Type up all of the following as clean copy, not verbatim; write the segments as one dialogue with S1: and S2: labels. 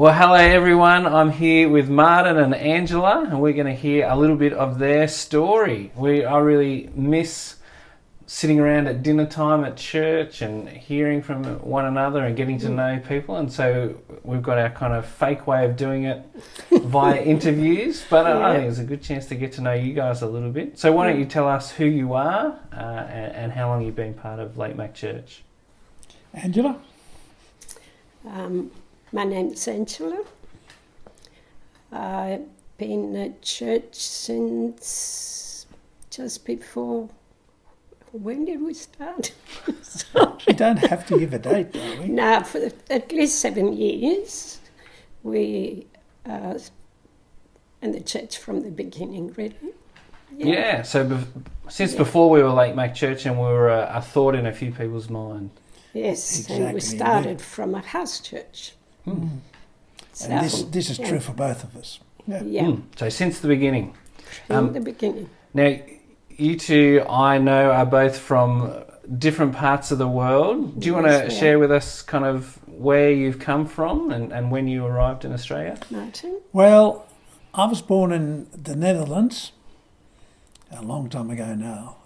S1: Well, hello everyone. I'm here with Martin and Angela, and we're going to hear a little bit of their story. I really miss sitting around at dinner time at church and hearing from one another and getting to know people, and so we've got our kind of fake way of doing it via interviews, but I think it's a good chance to get to know you guys a little bit. So why don't you tell us who you are and how long you've been part of Lake Mac Church?
S2: Angela?
S3: My name's Engela. I've been at church since just before. When did we start?
S2: We don't have to give a date, do we?
S3: No, for at least 7 years. We in the church from the beginning, really.
S1: Yeah, so since before we were Lake Mac Church, and we were a thought in a few people's mind.
S3: Yes,
S2: Exactly,
S3: and we started from a house church. So,
S2: And this is true for both of us. Yeah.
S1: So since the beginning.
S3: From the beginning.
S1: Now, you two, I know, are both from different parts of the world. Do you want to share with us kind of where you've come from and when you arrived in Australia?
S3: Martin?
S2: Well, I was born in the Netherlands a long time ago now.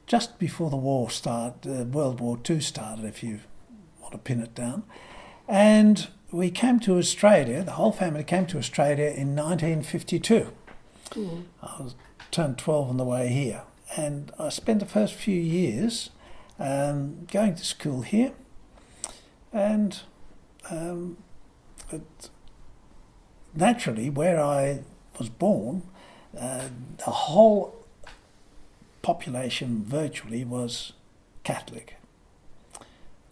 S2: Just before the war started, World War II started, if you want to pin it down. And we came to Australia, the whole family came to Australia in 1952. I turned 12 on the way here. And I spent the first few years going to school here. And naturally, where I was born, the whole population virtually was Catholic.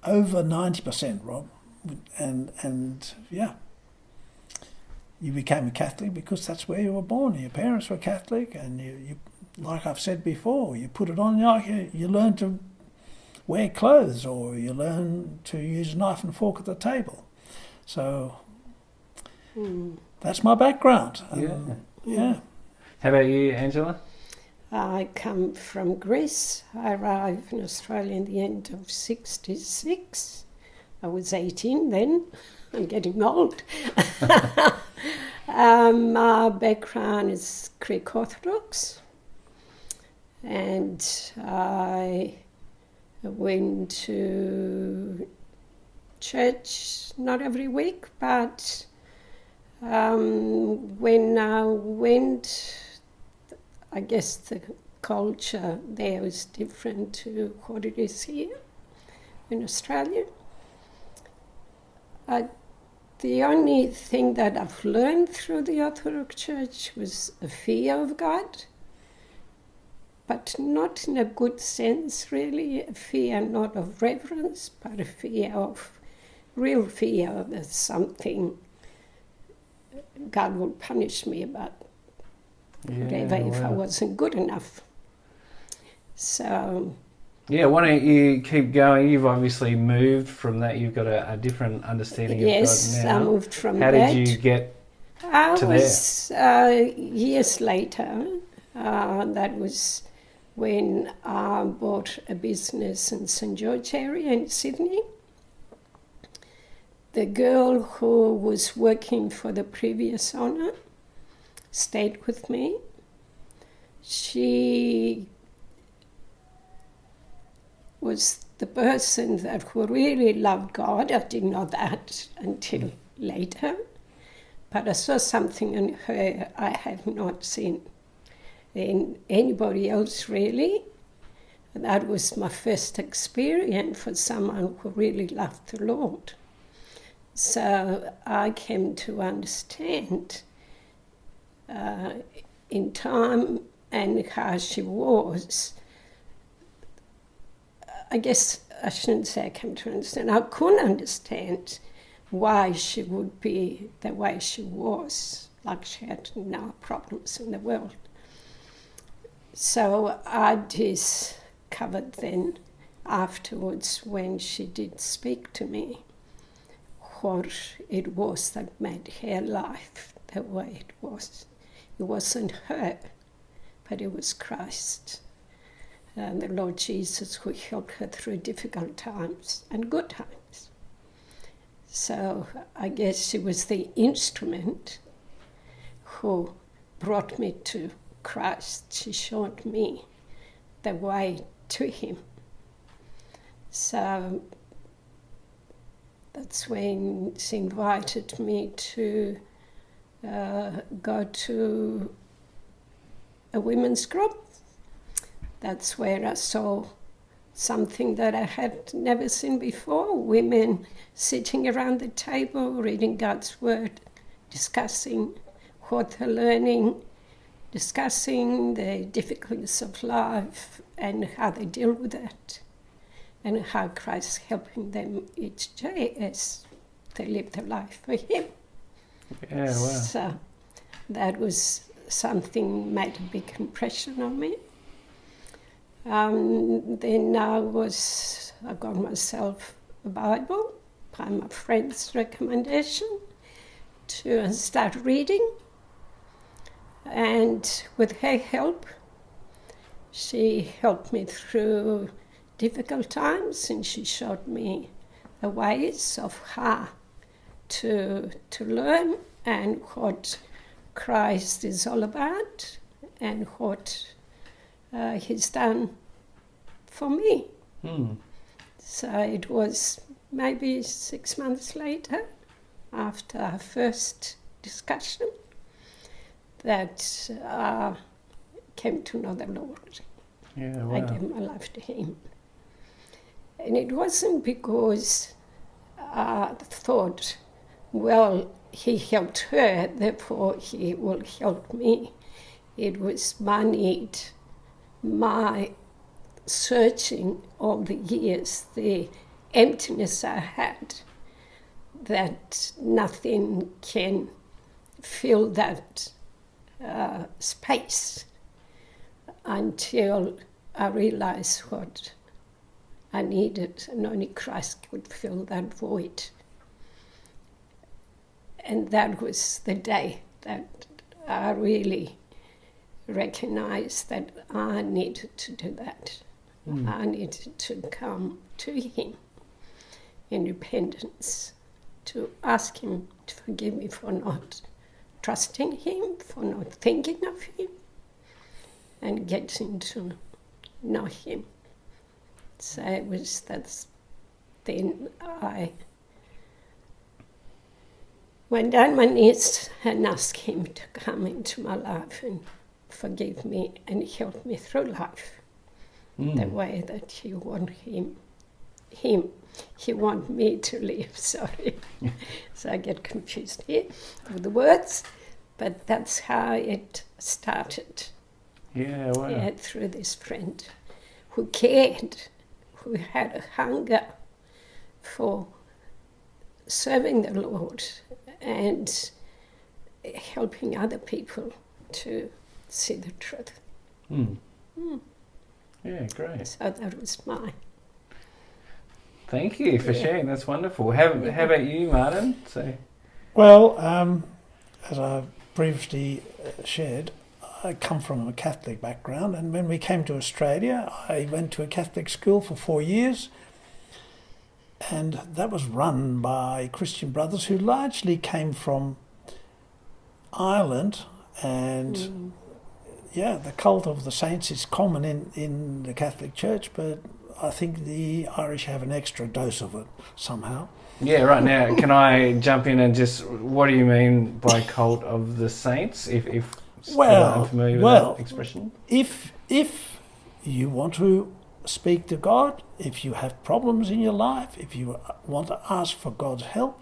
S2: Over 90%, Rob. And yeah, you became a Catholic because that's where you were born. Your parents were Catholic, and you like I've said before, you put it on, you learn to wear clothes, or you learn to use a knife and fork at the table. So that's my background. Yeah.
S1: How about you, Angela?
S3: I come from Greece. I arrived in Australia in the end of 1966. I was 18 then. I'm getting old. My background is Greek Orthodox, and I went to church not every week, but when I went, I guess the culture there is different to what it is here in Australia. The only thing that I've learned through the Orthodox Church was a fear of God, but not in a good sense, really. A fear not of reverence, but a fear of, real fear that something God will punish me about. Whatever, if I wasn't good enough. So...
S1: Yeah, why don't you keep going? You've obviously moved from that. You've got a different understanding of God now.
S3: Yes, I moved from
S1: that.
S3: How
S1: did you get to
S3: there? Years later. That was when I bought a business in St. George area in Sydney. The girl who was working for the previous owner stayed with me. She was the person that who really loved God. I didn't know that until later. But I saw something in her I have not seen in anybody else, really. And that was my first experience for someone who really loved the Lord. So I came to understand in time and how she was. I guess I shouldn't say I came to understand. I couldn't understand why she would be the way she was, like she had no problems in the world. So I discovered then afterwards, when she did speak to me, what it was that made her life the way it was. It wasn't her, but it was Christ. And the Lord Jesus who helped her through difficult times and good times. So I guess she was the instrument who brought me to Christ. She showed me the way to him. So that's when she invited me to go to a women's group. That's where I saw something that I had never seen before, women sitting around the table, reading God's Word, discussing what they're learning, discussing the difficulties of life and how they deal with that, and how Christ is helping them each day as they live their life for Him.
S1: Yeah, wow.
S3: So that was something made a big impression on me. Then I got myself a Bible by my friend's recommendation to start reading. And with her help, she helped me through difficult times, and she showed me the ways of how to learn and what Christ is all about and what He's done for me. So it was maybe 6 months later, after our first discussion, that I came to know the Lord.
S1: Yeah, wow.
S3: I gave my life to Him. And it wasn't because I thought, well, He helped her, therefore He will help me. It was my need, my searching all the years, the emptiness I had, that nothing can fill that space until I realized what I needed, and only Christ could fill that void. And that was the day that I really recognized that I needed to do that. I needed to come to Him in repentance, to ask Him to forgive me for not trusting Him, for not thinking of Him, and getting to know Him. So then I went down my knees and asked Him to come into my life and forgive me and help me through life the way that He want He want me to live, sorry. So I get confused here with the words, but that's how it started.
S1: Yeah, wow.
S3: Yeah, through this friend who cared, who had a hunger for serving the Lord and helping other people to see the truth.
S1: Yeah, great.
S3: So that was mine.
S1: Thank you for sharing. That's wonderful. How about you, Martin? So,
S2: Well, as I previously shared, I come from a Catholic background, and when we came to Australia, I went to a Catholic school for 4 years, and that was run by Christian brothers who largely came from Ireland, and the cult of the saints is common in the Catholic Church, but I think the Irish have an extra dose of it somehow.
S1: yeah, right now, can I jump in and just, what do you mean by cult of the saints? If I'm familiar with that expression.
S2: If you want to speak to God, if you have problems in your life, if you want to ask for God's help,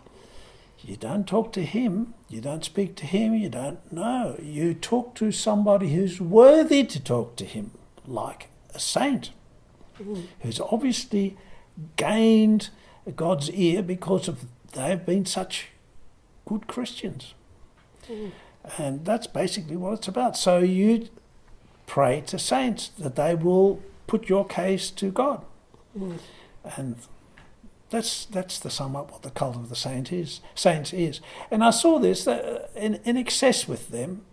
S2: you don't talk to Him, you don't speak to Him, you don't know. You talk to somebody who's worthy to talk to Him, like a saint, who's obviously gained God's ear because they've been such good Christians. And that's basically what it's about. So you pray to saints that they will put your case to God. And that's the sum up what the cult of the saints is. And I saw this in excess with them,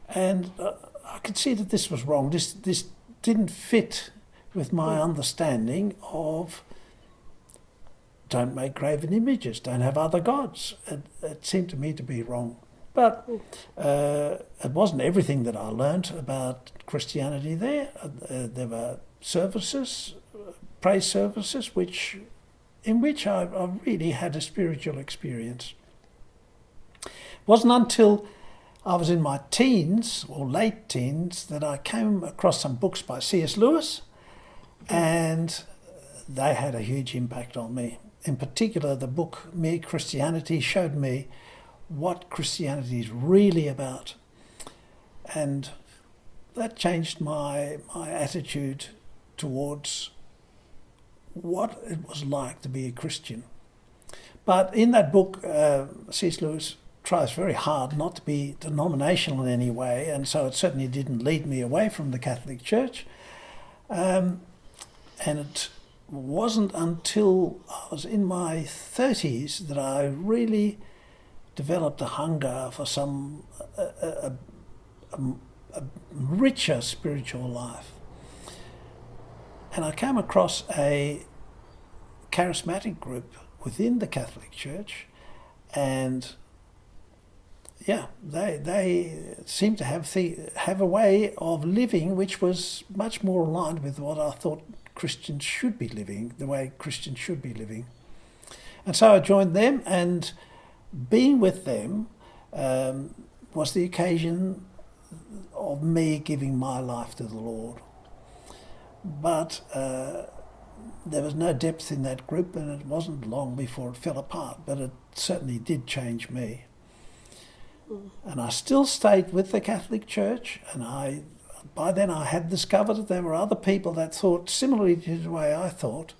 S2: and I could see that this was wrong. This didn't fit with my understanding of don't make graven images, don't have other gods. It seemed to me to be wrong. But it wasn't everything that I learnt about Christianity there. There were services, praise services, in which I really had a spiritual experience. It wasn't until I was in my teens, or late teens, that I came across some books by C.S. Lewis, and they had a huge impact on me. In particular, the book Mere Christianity showed me what Christianity is really about. And that changed my attitude towards what it was like to be a Christian. But in that book, C.S. Lewis tries very hard not to be denominational in any way, and so it certainly didn't lead me away from the Catholic Church. And it wasn't until I was in my 30s that I really developed a hunger for some a richer spiritual life. And I came across a charismatic group within the Catholic Church, and they seemed to have a way of living which was much more aligned with what I thought Christians should be living, the way Christians should be living. And so I joined them, and being with them was the occasion of me giving my life to the Lord. But there was no depth in that group, and it wasn't long before it fell apart, but it certainly did change me. And I still stayed with the Catholic Church, and by then I had discovered that there were other people that thought similarly to the way I thought.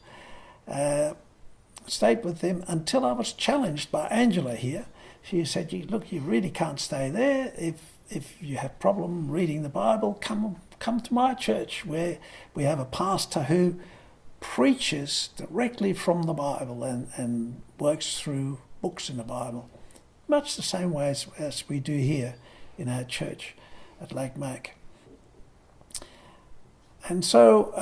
S2: Stayed with them until I was challenged by Engela here. She said, "Look, you really can't stay there. If you have problem reading the Bible, come to my church, where we have a pastor who preaches directly from the Bible and works through books in the Bible, much the same way as we do here in our church at Lake Mac." And so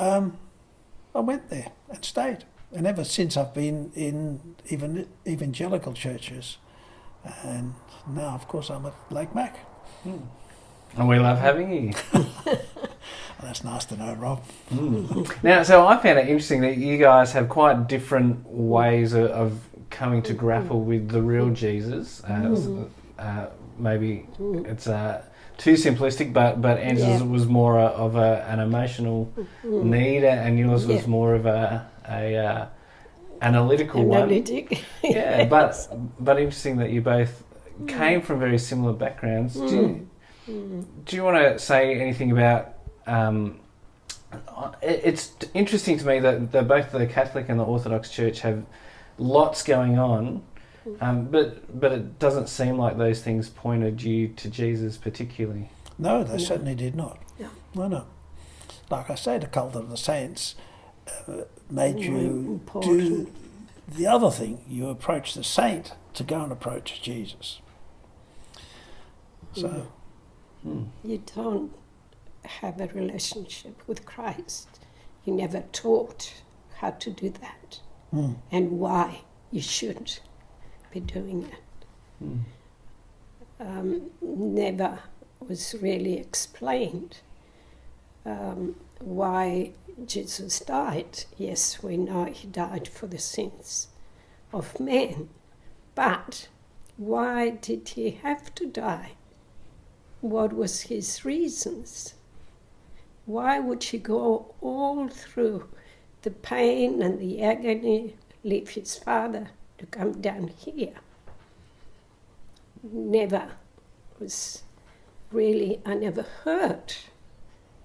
S2: I went there and stayed. And ever since I've been in even evangelical churches. And now, of course, I'm at Lake Mac.
S1: And we love having you.
S2: That's nice to know, Rob.
S1: Now, so I found it interesting that you guys have quite different ways of coming to grapple with the real Jesus. Maybe it's too simplistic, but Angela's was more of an emotional need, and yours was more of a analytical one. Yeah, but interesting that you both came from very similar backgrounds. Do you want to say anything about? It's interesting to me that both the Catholic and the Orthodox Church have lots going on, but it doesn't seem like those things pointed you to Jesus particularly.
S2: No, they certainly did not. No. Like I say, the cult of the saints made you do the other thing. You approach the saint to go and approach Jesus. So
S3: you don't have a relationship with Christ. You never taught how to do that and why you should be doing it. Never was really explained why Jesus died. Yes, we know he died for the sins of men, but why did he have to die? What was his reasons? Why would he go all through the pain and the agony, leave his Father to come down here? Never was really, I never heard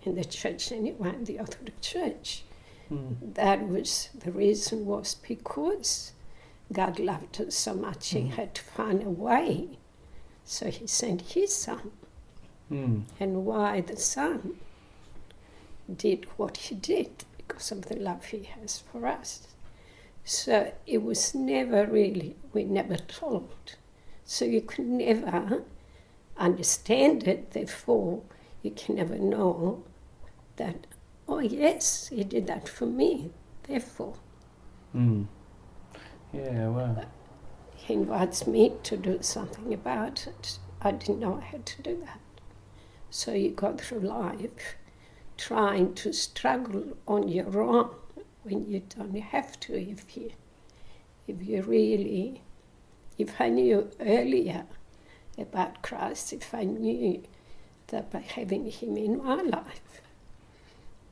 S3: in the church anyway, in the Orthodox Church. That was, the reason was because God loved us so much he had to find a way. So he sent his Son. And why the Son did what he did, because of the love he has for us. So it was never really, we never told. So you could never understand it, therefore you can never know that, oh yes, he did that for me, therefore.
S1: Yeah, wow.
S3: He invites me to do something about it. I didn't know I had to do that. So you go through life trying to struggle on your own when you don't have to. If I knew earlier about Christ, if I knew that by having him in my life,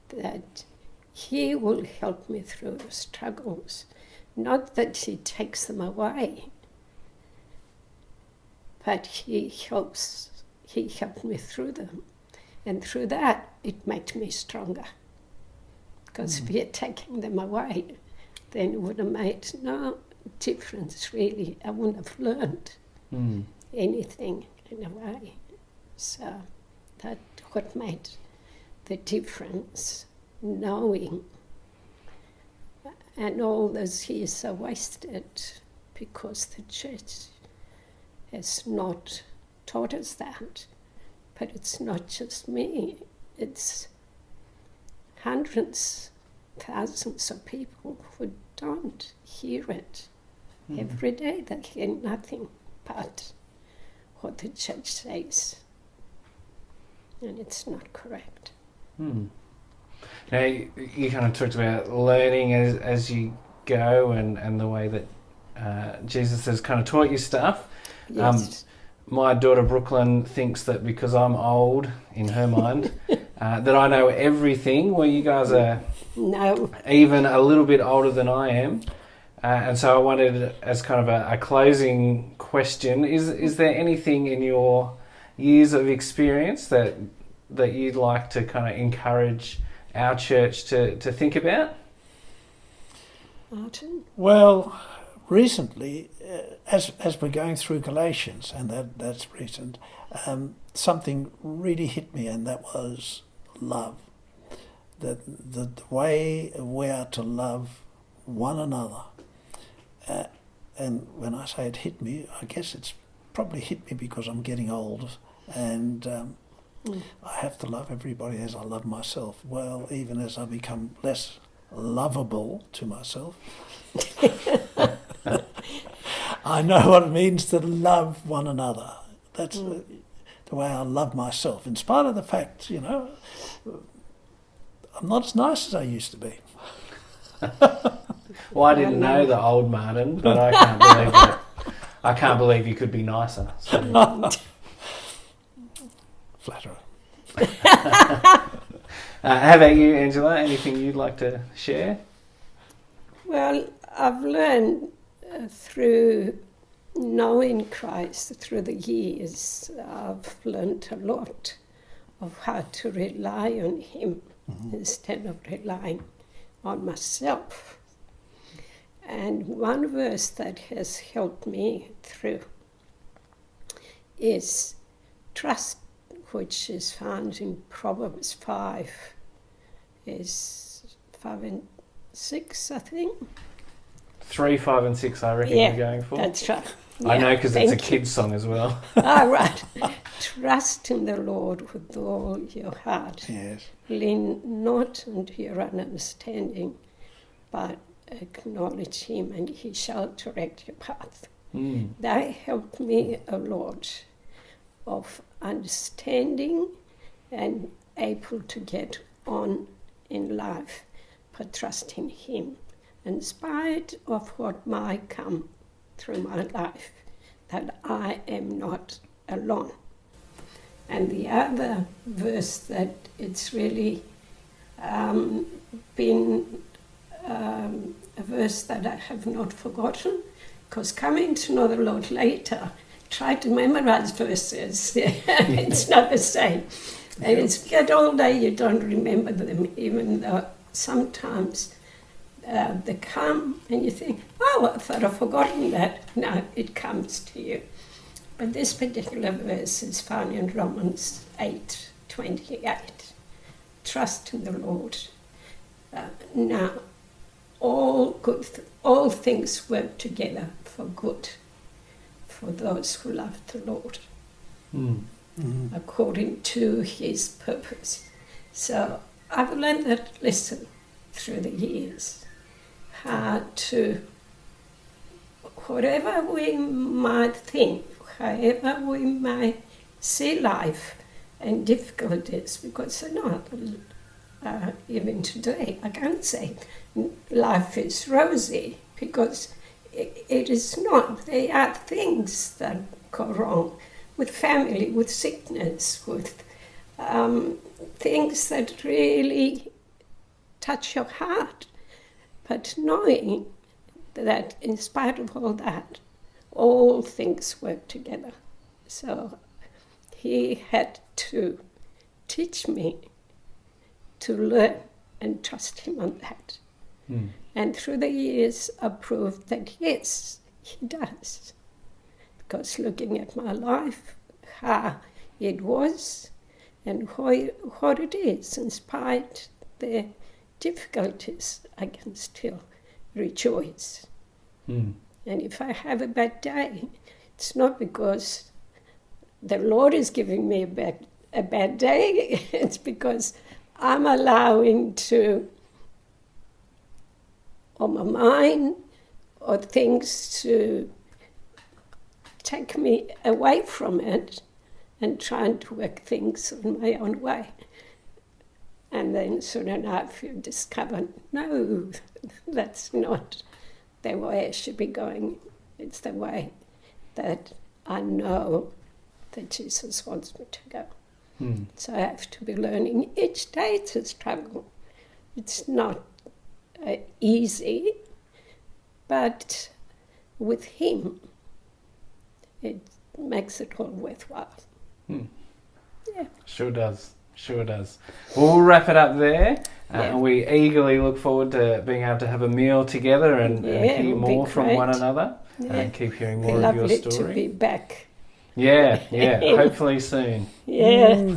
S3: that he will help me through struggles, not that he takes them away, but he helped me through them. And through that, it made me stronger. Because if he had taken them away, then it would have made no difference, really. I wouldn't have learned anything in a way. So that's what made the difference, knowing. And all those years are wasted because the church has not taught us that. But it's not just me, it's hundreds, thousands of people who don't hear it. Every day they hear nothing but what the church says. And it's not correct.
S1: Now, you kind of talked about learning as you go and the way that Jesus has kind of taught you stuff.
S3: Yes.
S1: My daughter Brooklyn thinks that because I'm old, in her mind, that I know everything, where you guys are
S3: No.
S1: even a little bit older than I am. And so I wanted, as kind of a closing question, is there anything in your years of experience that you'd like to kind of encourage our church to think about?
S3: Martin?
S2: Well, recently, as we're going through Galatians, and that's recent, something really hit me, and that was love. The way we are to love one another. And when I say it hit me, I guess it's probably hit me because I'm getting old, and I have to love everybody as I love myself. Well, even as I become less lovable to myself, I know what it means to love one another. That's the way I love myself, in spite of the fact, I'm not as nice as I used to be.
S1: Well, I didn't know the old Martin, but I can't believe that. I can't believe you could be nicer. So.
S2: Flatterer.
S1: How about you, Angela? Anything you'd like to share?
S3: Well, I've learned through knowing Christ through the years, I've learned a lot of how to rely on him instead of relying on myself. And one verse that has helped me through is trust, which is found in Proverbs 5, is 5 and 6, I think.
S1: 3, 5 and 6 I reckon you're going for.
S3: That's right.
S1: I know because it's a
S3: thank you.
S1: kid's song as well.
S3: Right. Trust in the Lord with all your heart.
S2: Yes.
S3: Lean not unto your own understanding, but acknowledge him and he shall direct your path. That helped me a lot of understanding and able to get on in life, but trusting him. In spite of what might come through my life, that I am not alone. And the other verse that it's really been a verse that I have not forgotten, because coming to know the Lord later, try to memorize verses, it's not the same. And as you get older, you don't remember them, even though sometimes they come and you think, oh, I thought I'd forgotten that. No, it comes to you. But this particular verse is found in Romans 8:28. Trust in the Lord. Now, all things work together for good for those who love the Lord, according to his purpose. So I've learned that lesson through the years, how to whatever we might think, however we might see life and difficulties, because they're not, even today, I can't say life is rosy, because it is not. There are things that go wrong with family, with sickness, with things that really touch your heart. But knowing that in spite of all that, all things work together. So he had to teach me to learn and trust him on that. Mm. And through the years, I proved that yes, he does. Because looking at my life, how it was and what it is, in spite of the difficulties, I can still rejoice. Mm. And if I have a bad day, it's not because the Lord is giving me a bad day, it's because I'm allowing or my mind or things to take me away from it and trying to work things in my own way. And then soon enough you discover, no, that's not the way I should be going. It's the way that I know that Jesus wants me to go. Mm. So I have to be learning. Each day it's a struggle. It's not easy, but with him, it makes it all worthwhile. Hmm. Yeah.
S1: Sure does. Well, we'll wrap it up there. And we eagerly look forward to being able to have a meal together and hear more from one another and keep hearing more of your story.
S3: Lovely to be back.
S1: Yeah. Hopefully soon.
S3: Yeah.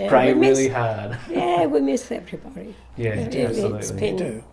S1: Pray really hard.
S3: Yeah, we miss everybody.
S1: Yeah,
S3: really,
S1: absolutely.
S3: It's been